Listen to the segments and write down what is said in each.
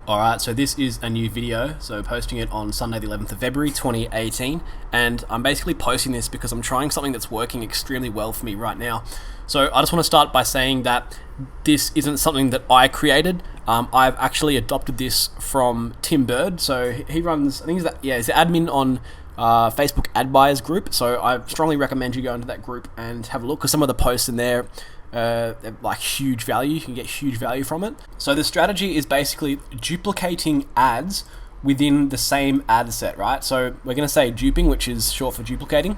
Alright, so this is a new video, so posting it on Sunday the 11th of February 2018, and I'm basically posting this because I'm trying something that's working extremely well for me right now. So I just want to start by saying that this isn't something that I created. I've actually adopted this from Tim Bird, so he runs, I think he's the admin on Facebook ad buyers group, so I strongly recommend you go into that group and have a look, because some of the posts in there like huge value. You can get huge value from it. So the strategy is basically duplicating ads within the same ad set, right? So we're going to say duping, which is short for duplicating.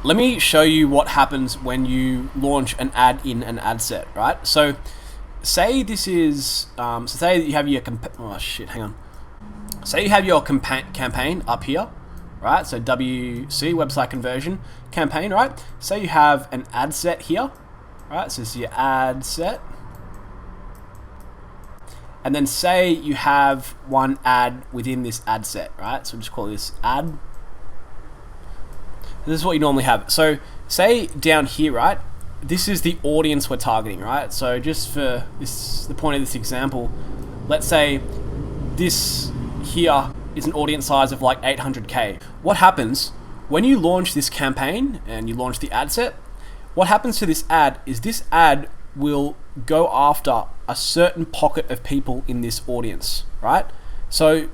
Let me show you what happens when you launch an ad in an ad set, right? So say this is, so say you have your, say you have your campaign up here, right? So WC, website conversion campaign, right? Say you have an ad set here, right? So this is your ad set. And then say you have one ad within this ad set, right? So just call this ad. This is what you normally have. So say down here, right? This is the audience we're targeting, right? So just for this, the point of this example, let's say this here is an audience size of like 800K. What happens when you launch this campaign and you launch the ad set? What happens to this ad is this ad will go after a certain pocket of people in this audience, right? So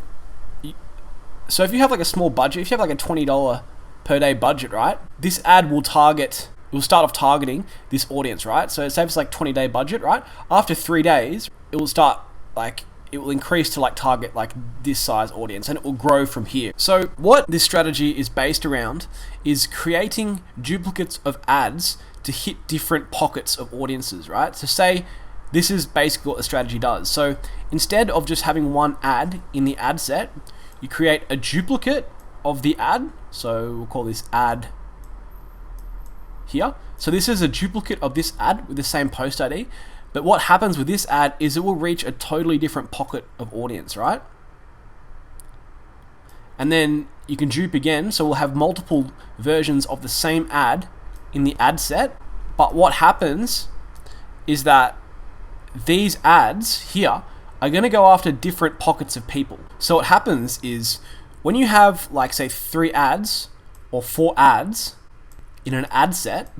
if you have like a small budget, if you have like a $20 per day budget, right? This ad will start off targeting this audience, right? So say it's like 20-day budget, right? After 3 days, it will increase to like target like this size audience, and it will grow from here. So what this strategy is based around is creating duplicates of ads to hit different pockets of audiences, right? So say this is basically what the strategy does. So instead of just having one ad in the ad set, you create a duplicate of the ad. So we'll call this ad here. So this is a duplicate of this ad with the same post ID. But what happens with this ad is it will reach a totally different pocket of audience, right? And then you can dupe again. So we'll have multiple versions of the same ad in the ad set. But what happens is that these ads here are going to go after different pockets of people. So what happens is when you have like say 3 ads or 4 ads in an ad set,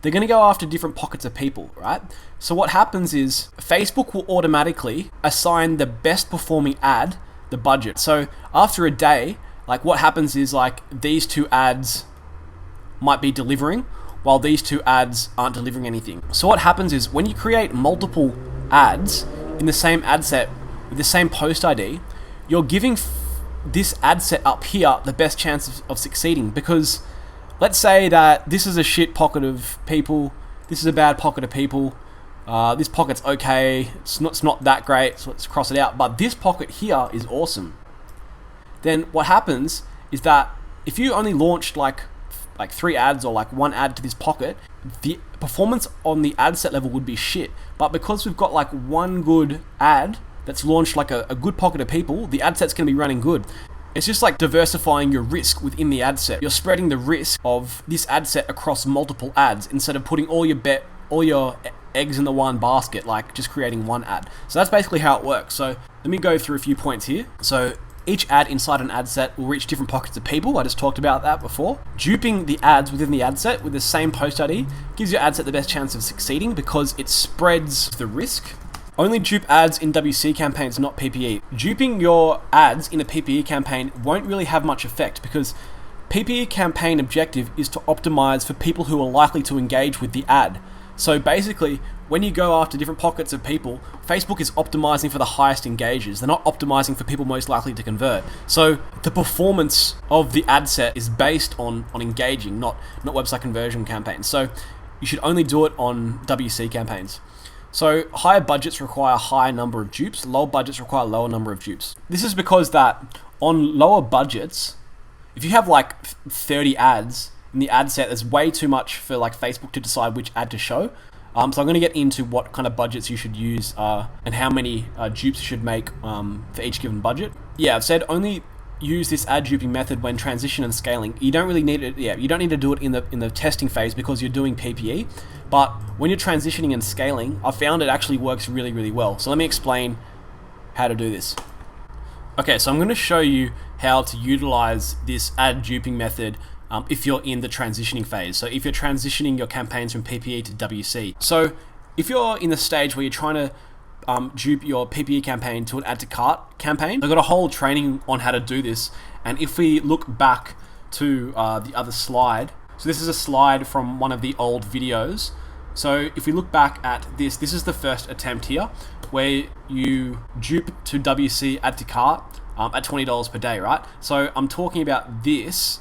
they're going to go after different pockets of people, right? So what happens is Facebook will automatically assign the best performing ad the budget. So after a day, like what happens is like these 2 ads might be delivering while these 2 ads aren't delivering anything. So what happens is when you create multiple ads in the same ad set with the same post ID, you're giving this ad set up here the best chance of succeeding, because let's say that this is a shit pocket of people, this is a bad pocket of people, this pocket's okay, it's not that great, so let's cross it out, but this pocket here is awesome. Then what happens is that if you only launched like 3 ads or like 1 ad to this pocket, the performance on the ad set level would be shit. But because we've got like 1 good ad that's launched like a good pocket of people, the ad set's going to be running good. It's just like diversifying your risk within the ad set. You're spreading the risk of this ad set across multiple ads instead of putting all your eggs in the one basket, like just creating 1 ad. So that's basically how it works. So let me go through a few points here. So each ad inside an ad set will reach different pockets of people. I just talked about that before. Duping the ads within the ad set with the same post ID gives your ad set the best chance of succeeding because it spreads the risk. Only dupe ads in WC campaigns, not PPE. Duping your ads in a PPE campaign won't really have much effect because PPE campaign objective is to optimize for people who are likely to engage with the ad. So basically, when you go after different pockets of people, Facebook is optimizing for the highest engagers. They're not optimizing for people most likely to convert. So the performance of the ad set is based on engaging, not website conversion campaigns. So you should only do it on WC campaigns. So higher budgets require a higher number of dupes, lower budgets require a lower number of dupes. This is because that on lower budgets, if you have like 30 ads in the ad set, there's way too much for like Facebook to decide which ad to show. So I'm going to get into what kind of budgets you should use and how many dupes you should make for each given budget. Yeah, I've said only use this ad duping method when transition and scaling. You don't really need it. Yeah, you don't need to do it in the testing phase because you're doing PPE. But when you're transitioning and scaling, I found it actually works really, really well. So let me explain how to do this. Okay, so I'm going to show you how to utilize this ad duping method if you're in the transitioning phase. So if you're transitioning your campaigns from PPE to WC. So if you're in the stage where you're trying to dupe your PPE campaign to an add to cart campaign, I've got a whole training on how to do this. And if we look back to the other slide, so this is a slide from one of the old videos. So if we look back at this is the first attempt here, where you dupe to WC add to cart at $20 per day, right? So I'm talking about this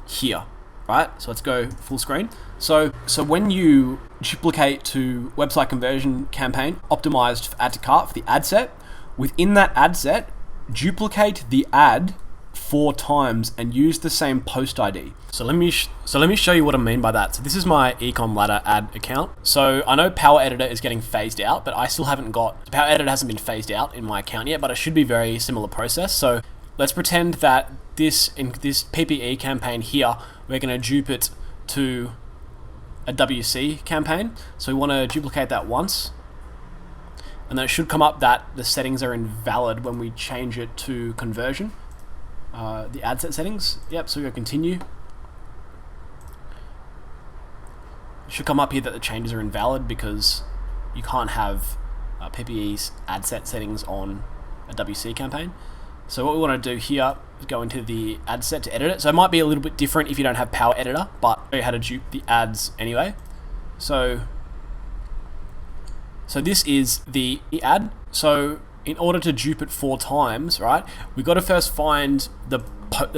here, right? So let's go full screen. So when you duplicate to website conversion campaign optimized for add to cart for the ad set, within that ad set, duplicate the ad 4 times and use the same post ID. So let me show you what I mean by that. So this is my Ecom Ladder ad account. So I know Power Editor is getting phased out, but I still haven't got, Power Editor hasn't been phased out in my account yet, but it should be very similar process. So let's pretend that in this PPE campaign here, we're going to dupe it to a WC campaign. So we want to duplicate that once, and then it should come up that the settings are invalid when we change it to conversion. The ad set settings. Yep, so we go continue. It should come up here that the changes are invalid because you can't have PPE's ad set settings on a WC campaign. So what we want to do here is go into the ad set to edit it. So it might be a little bit different if you don't have Power Editor, but I'll show you how to dupe the ads anyway. So this is the ad. So in order to dupe it 4 times, right, we've got to first find the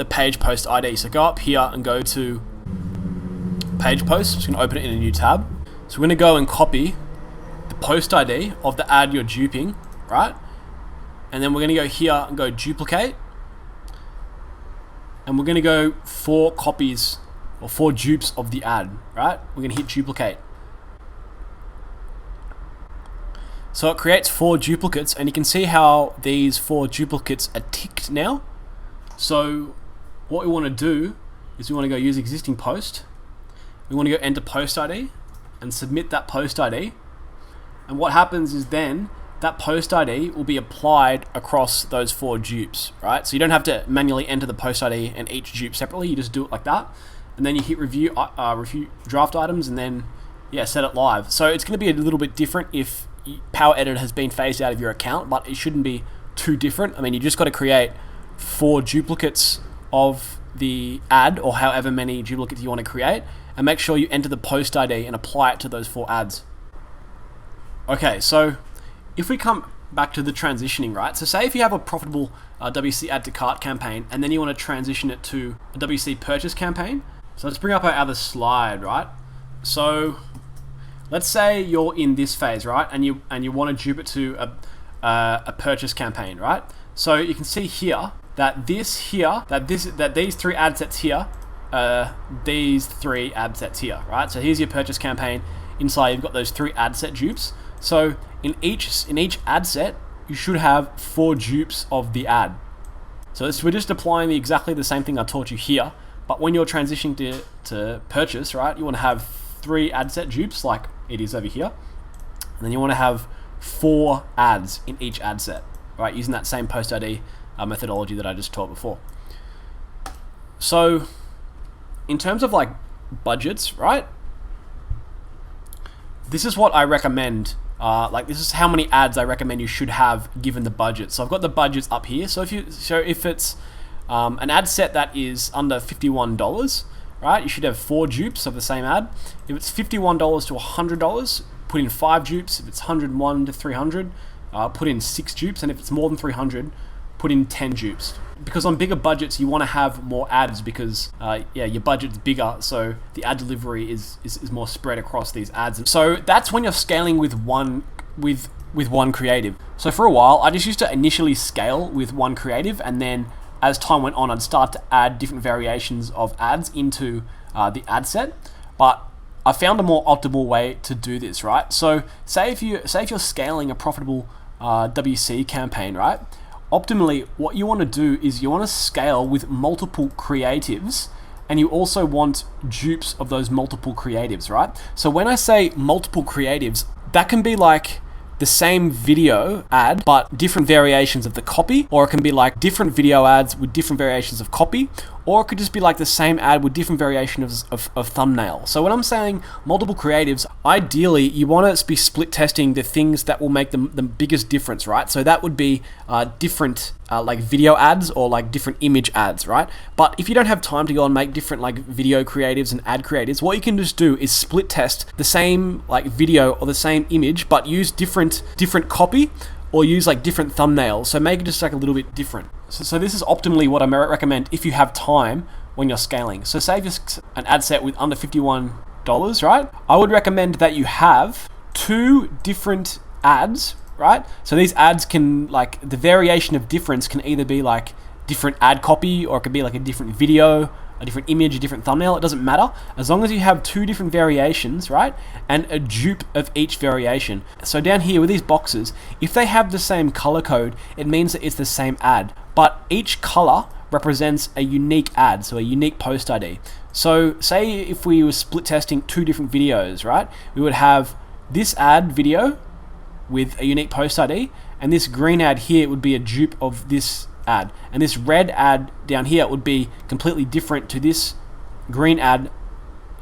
page post ID. So go up here and go to page post. I'm just going to open it in a new tab. So we're going to go and copy the post ID of the ad you're duping, right? And then we're going to go here and go duplicate. And we're going to go 4 copies or 4 dupes of the ad, right? We're going to hit duplicate. So it creates 4 duplicates, and you can see how these 4 duplicates are ticked now. So what we want to do is we want to go use existing post. We want to go enter post ID and submit that post ID. And what happens is then that post ID will be applied across those 4 dupes, right? So you don't have to manually enter the post ID and each dupe separately. You just do it like that. And then you hit review draft items, and then set it live. So it's going to be a little bit different if Power Editor has been phased out of your account, but it shouldn't be too different. I mean, you just got to create 4 duplicates of the ad, or however many duplicates you want to create, and make sure you enter the post ID and apply it to those 4 ads. Okay, so if we come back to the transitioning, right? So say if you have a profitable WC add to cart campaign, and then you want to transition it to a WC purchase campaign. So let's bring up our other slide, right? So let's say you're in this phase, right? And you want to dupe it to a purchase campaign, right? So you can see here that these 3 ad sets here, these 3 ad sets here, right? So here's your purchase campaign. Inside you've got those 3 ad set dupes. So in each ad set, you should have 4 dupes of the ad. So we're just applying exactly the same thing I taught you here, but when you're transitioning to purchase, right, you want to have 3 ad set dupes like it is over here, and then you want to have 4 ads in each ad set, right, using that same post ID methodology that I just taught before. So in terms of like budgets, right, this is what I recommend. This is how many ads I recommend you should have given the budget. So I've got the budgets up here. So if it's an ad set that is under $51, right, you should have 4 dupes of the same ad. If it's $51 to $100, put in 5 dupes. If it's $101 to $300, put in 6 dupes. And if it's more than $300, put in 10 dupes. Because on bigger budgets, you want to have more ads because your budget's bigger, so the ad delivery is more spread across these ads. And so that's when you're scaling with one creative. So for a while, I just used to initially scale with one creative, and then as time went on, I'd start to add different variations of ads into the ad set. But I found a more optimal way to do this, right? So say if you're scaling a profitable WC campaign, right? Optimally, what you want to do is you want to scale with multiple creatives, and you also want dupes of those multiple creatives, right? So when I say multiple creatives, that can be like the same video ad, but different variations of the copy, or it can be like different video ads with different variations of copy, or it could just be like the same ad with different variations of thumbnail. So when I'm saying multiple creatives, ideally you want to be split testing the things that will make the biggest difference, right? So that would be different like video ads or like different image ads, right? But if you don't have time to go and make different like video creatives and ad creatives, what you can just do is split test the same like video or the same image, but use different copy, or use like different thumbnails. So make it just like a little bit different. So this is optimally what I recommend if you have time when you're scaling. So say if it's an ad set with under $51, right? I would recommend that you have 2 different ads, right? So these ads can, like, the variation of difference can either be like different ad copy, or it could be like a different video, a different image, a different thumbnail. It doesn't matter, as long as you have 2 different variations, right? And a dupe of each variation. So down here with these boxes, if they have the same color code, it means that it's the same ad, but each color represents a unique ad, so a unique post ID. So say if we were split testing 2 different videos, right? We would have this ad video with a unique post ID, and this green ad here would be a dupe of this ad, and this red ad down here would be completely different to this green ad,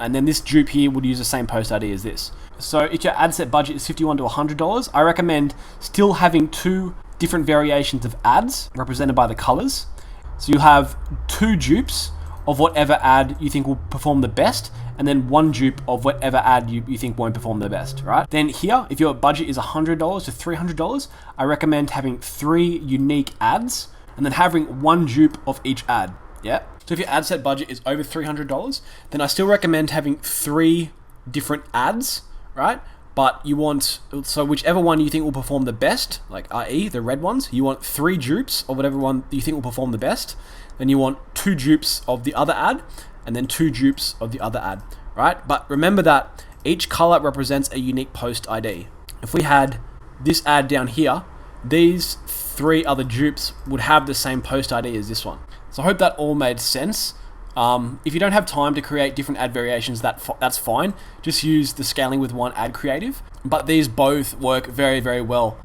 and then this dupe here would use the same post ID as this. So if your ad set budget is $51 to $100, I recommend still having 2 different variations of ads represented by the colors. So you have 2 dupes of whatever ad you think will perform the best, and then 1 dupe of whatever ad you think won't perform the best, right? Then here, if your budget is $100 to $300, I recommend having 3 unique ads, and then having 1 dupe of each ad, yeah? So if your ad set budget is over $300, then I still recommend having 3 different ads, right? But you want, so whichever one you think will perform the best, like i.e. the red ones, you want 3 dupes of whatever one you think will perform the best. Then you want 2 dupes of the other ad, and then 2 dupes of the other ad, right? But remember that each color represents a unique post ID. If we had this ad down here, these 3 other dupes would have the same post ID as this one. So I hope that all made sense. If you don't have time to create different ad variations, that's fine. Just use the scaling with one ad creative. But these both work very, very well